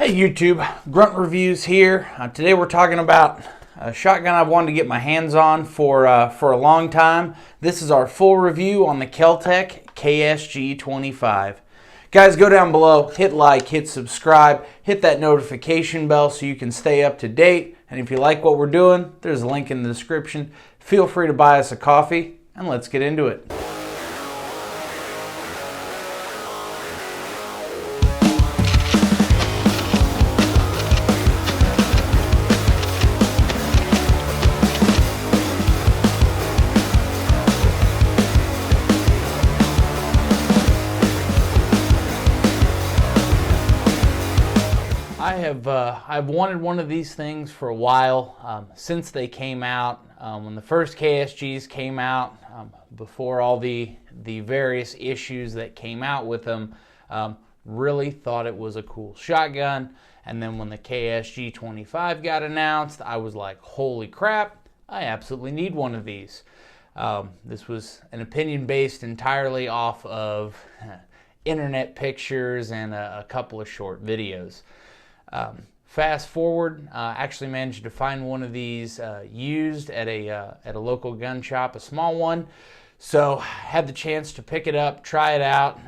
Hey YouTube, Grunt Reviews here. Today we're talking about a shotgun I've wanted to get my hands on for a long time. This is our full review on the Keltec KSG25. Guys, go down below, hit like, hit subscribe, hit that notification bell so you can stay up to date. And if you like what we're doing, there's a link in the description. Feel free to buy us a coffee, and let's get into it. I've wanted one of these things for a while, since they came out. When the first KSGs came out, before all the various issues that came out with them, really thought it was a cool shotgun. And then when the KSG25 got announced, I was like, holy crap, I absolutely need one of these. This was an opinion based entirely off of internet pictures and a couple of short videos. Fast forward, actually managed to find one of these used at a local gun shop, a small one. So had the chance to pick it up, try it out,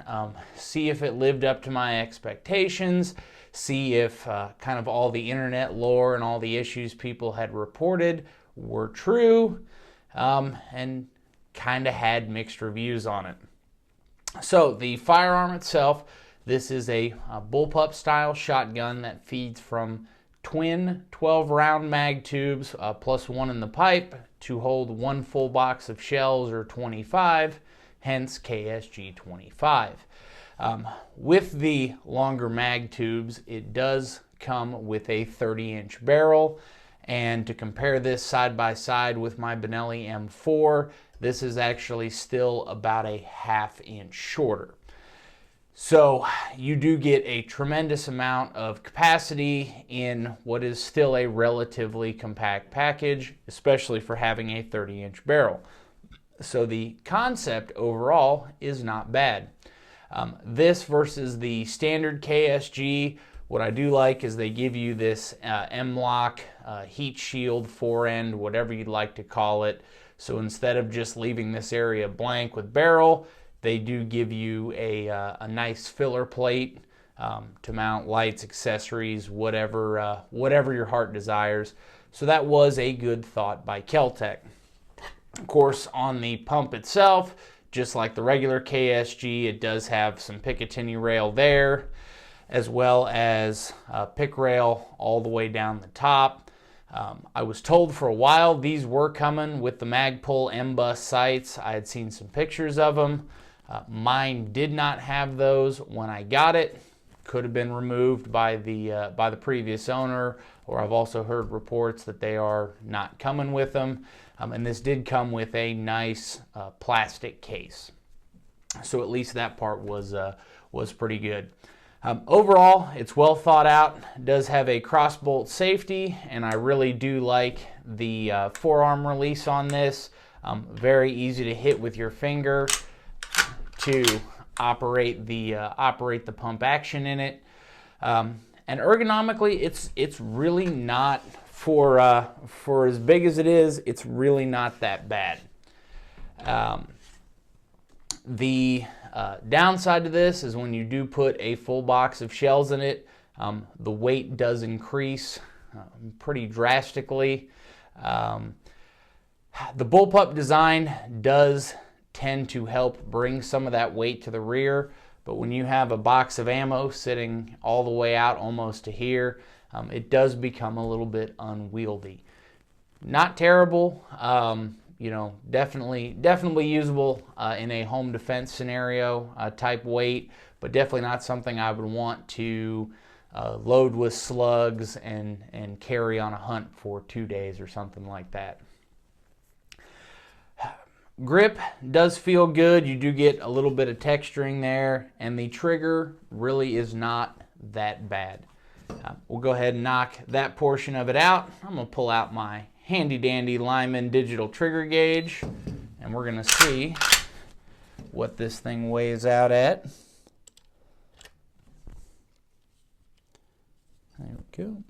see if it lived up to my expectations, see if kind of all the internet lore and all the issues people had reported were true, and kind of had mixed reviews on it. So the firearm itself, this is a bullpup style shotgun that feeds from twin 12-round mag tubes plus one in the pipe to hold one full box of shells, or 25, hence KSG25. With the longer mag tubes, it does come with a 30-inch barrel, and to compare this side by side with my Benelli M4, this is actually still about a ½ inch shorter. So you do get a tremendous amount of capacity in what is still a relatively compact package, especially for having a 30-inch barrel. So the concept overall is not bad. This versus the standard KSG, what I do like is they give you this M-lock heat shield forend, whatever you'd like to call it. So instead of just leaving this area blank with barrel, they do give you a nice filler plate to mount lights, accessories, whatever your heart desires. So that was a good thought by Keltec. Of course, on the pump itself, just like the regular KSG, it does have some Picatinny rail there, as well as pick rail all the way down the top. I was told for a while these were coming with the Magpul M-Bus sights. I had seen some pictures of them. Mine did not have those when I got it. Could have been removed by the previous owner, or I've also heard reports that they are not coming with them. And this did come with a nice plastic case, so at least that part was pretty good. Overall, it's well thought out. It does have a crossbolt safety, and I really do like the forearm release on this. Very easy to hit with your finger to operate the pump action in it, and ergonomically, it's really not, for as big as it is, it's really not that bad. The downside to this is when you do put a full box of shells in it, the weight does increase pretty drastically. The bullpup design does tend to help bring some of that weight to the rear, but when you have a box of ammo sitting all the way out almost to here, it does become a little bit unwieldy. Not terrible, you know, definitely usable in a home defense scenario type weight, but definitely not something I would want to load with slugs and carry on a hunt for 2 days or something like that. Grip does feel good. You do get a little bit of texturing there, and the trigger really is not that bad. We'll go ahead and knock that portion of it out. I'm going to pull out my handy dandy Lyman digital trigger gauge, and we're going to see what this thing weighs out at. There we go.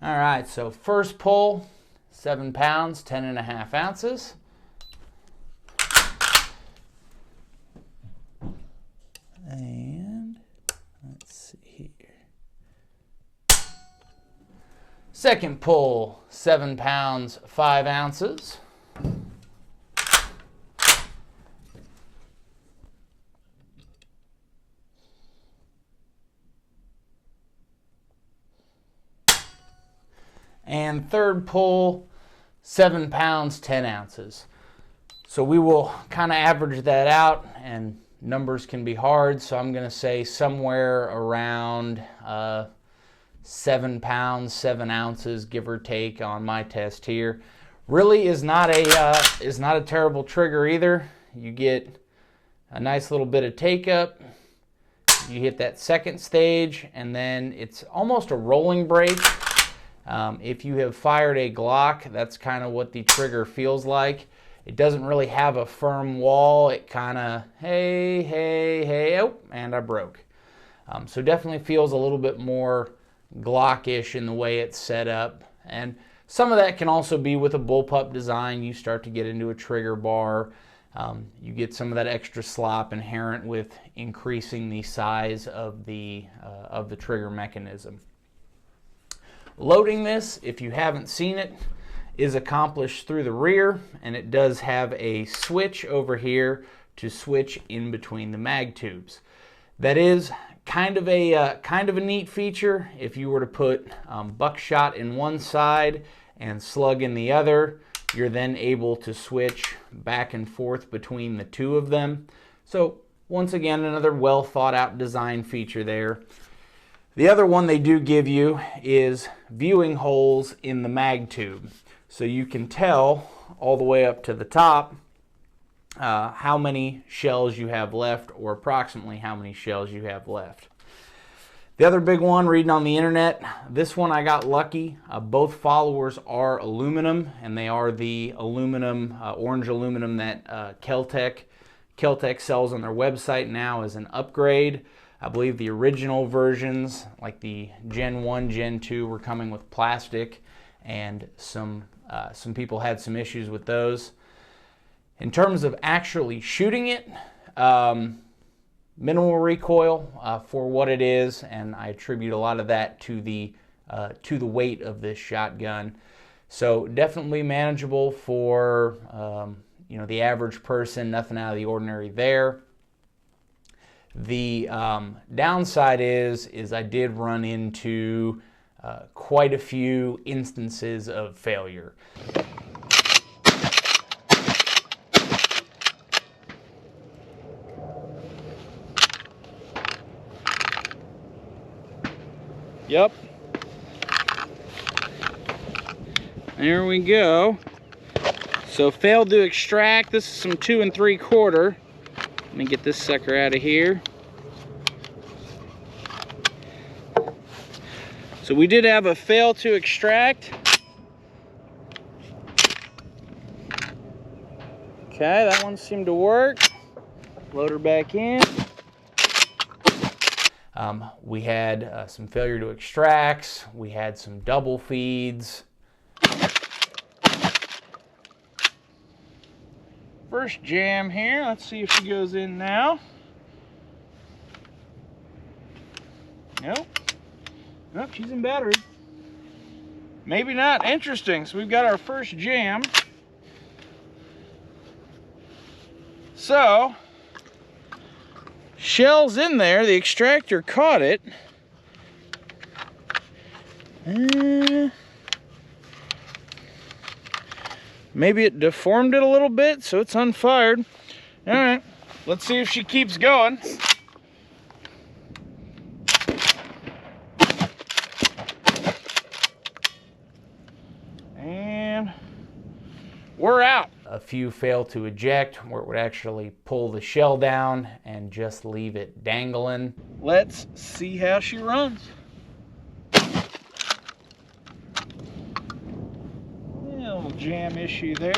All right, so first pull, 7 pounds, 10.5 ounces. And let's see here. Second pull, 7 pounds, 5 ounces. And third pull, 7 pounds, 10 ounces. So we will kind of average that out, and numbers can be hard, so I'm going to say somewhere around 7 pounds, 7 ounces, give or take, on my test here. Really is not a terrible trigger either. You get a nice little bit of take up. You hit that second stage, and then it's almost a rolling break. If you have fired a Glock, that's kind of what the trigger feels like. It doesn't really have a firm wall. It kind of, hey, hey, hey, oh, and I broke. So definitely feels a little bit more Glock-ish in the way it's set up. And some of that can also be with a bullpup design. You start to get into a trigger bar. You get some of that extra slop inherent with increasing the size of the trigger mechanism. Loading this, if you haven't seen it, is accomplished through the rear, and it does have a switch over here to switch in between the mag tubes. That is kind of a neat feature. If you were to put buckshot in one side and slug in the other, you're then able to switch back and forth between the two of them. So once again, another well thought out design feature there. The other one they do give you is viewing holes in the mag tube. So you can tell all the way up to the top how many shells you have left, or approximately how many shells you have left. The other big one, reading on the internet, this one I got lucky. Both followers are aluminum, and they are the aluminum, orange aluminum that Keltec sells on their website now as an upgrade. I believe the original versions, like the Gen 1, Gen 2, were coming with plastic, and some people had some issues with those. In terms of actually shooting it, minimal recoil for what it is, and I attribute a lot of that to the weight of this shotgun. So definitely manageable for the average person. Nothing out of the ordinary there. The downside is I did run into quite a few instances of failure. Yep. There we go. So failed to extract. This is some 2 3/4. Let me get this sucker out of here. So we did have a fail to extract. Okay, that one seemed to work. Load her back in. We had some failure to extracts. We had some double feeds. First jam here. Let's see if she goes in now. Nope. Nope, she's in battery. Maybe not. Interesting. So we've got our first jam. So, shell's in there. The extractor caught it. Maybe it deformed it a little bit, so it's unfired. All right, let's see if she keeps going. And we're out. A few fail to eject, where it would actually pull the shell down and just leave it dangling. Let's see how she runs. A little jam issue there.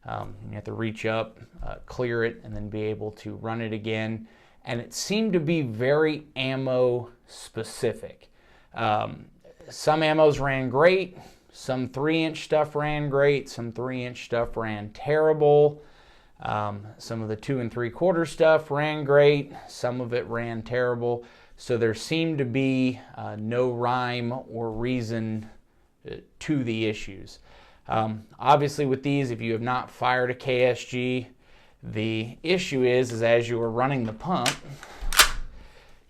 You have to reach up, clear it, and then be able to run it again. And it seemed to be very ammo specific. Some ammos ran great, some 3-inch stuff ran great, some 3-inch stuff ran terrible. Some of the 2 3/4 stuff ran great, some of it ran terrible. So there seemed to be no rhyme or reason to the issues. Obviously with these, if you have not fired a KSG, the issue is as you are running the pump,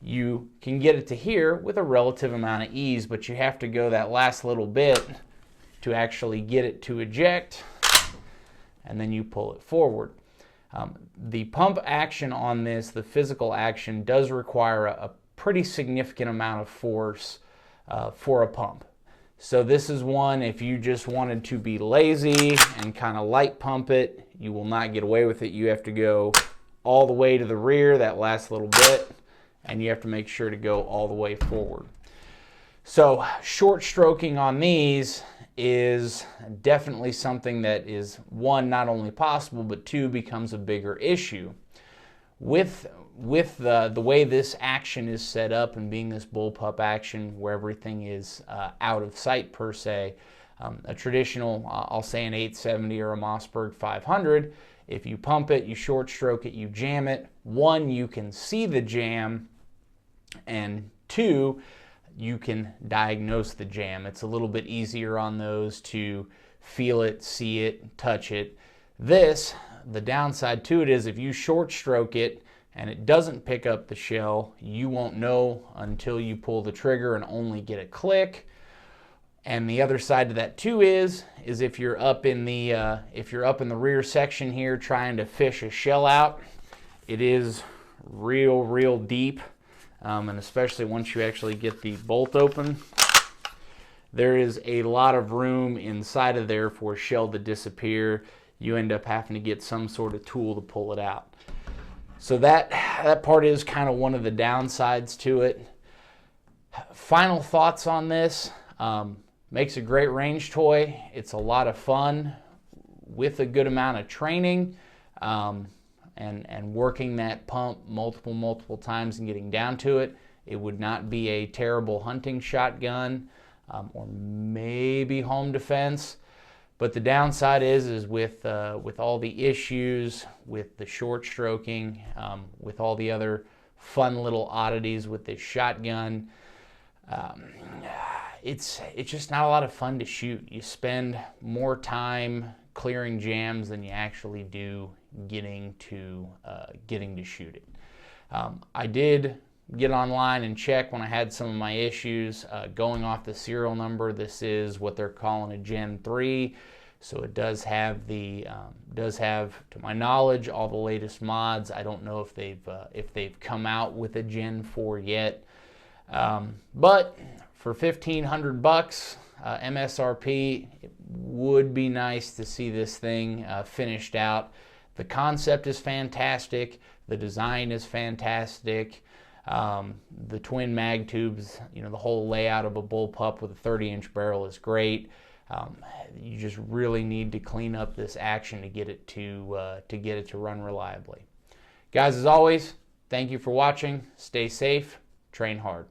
you can get it to here with a relative amount of ease, but you have to go that last little bit to actually get it to eject, and then you pull it forward. The pump action on this, the physical action, does require a pretty significant amount of force for a pump. So this is one, if you just wanted to be lazy and kind of light pump it, you will not get away with it. You have to go all the way to the rear, that last little bit, and you have to make sure to go all the way forward. So short stroking on these is definitely something that is, one, not only possible, but two, becomes a bigger issue. With the way this action is set up and being this bullpup action where everything is out of sight per se, a traditional, I'll say an 870 or a Mossberg 500, if you pump it, you short stroke it, you jam it, one, you can see the jam, and two, you can diagnose the jam. It's a little bit easier on those to feel it, see it, touch it. This, the downside to it is if you short stroke it and it doesn't pick up the shell, you won't know until you pull the trigger and only get a click. And the other side to that too is if you're up in the rear section here trying to fish a shell out, it is real deep. And especially once you actually get the bolt open, there is a lot of room inside of there for a shell to disappear. You end up having to get some sort of tool to pull it out. So that part is kind of one of the downsides to it. Final thoughts on this. Makes a great range toy. It's a lot of fun with a good amount of training. And working that pump multiple times and getting down to it. It would not be a terrible hunting shotgun or maybe home defense. But the downside is with all the issues, with the short stroking, with all the other fun little oddities with this shotgun, it's just not a lot of fun to shoot. You spend more time clearing jams than you actually do getting to shoot it. I did get online and check when I had some of my issues. Going off the serial number, this is what they're calling a Gen 3, so it does have to my knowledge, all the latest mods. I don't know if they've come out with a Gen 4 yet, but for $1,500 MSRP, it would be nice to see this thing finished out. The concept is fantastic. The design is fantastic. The twin mag tubes, the whole layout of a bullpup with a 30-inch barrel is great. You just really need to clean up this action to get it to run reliably. Guys, as always, thank you for watching. Stay safe, train hard.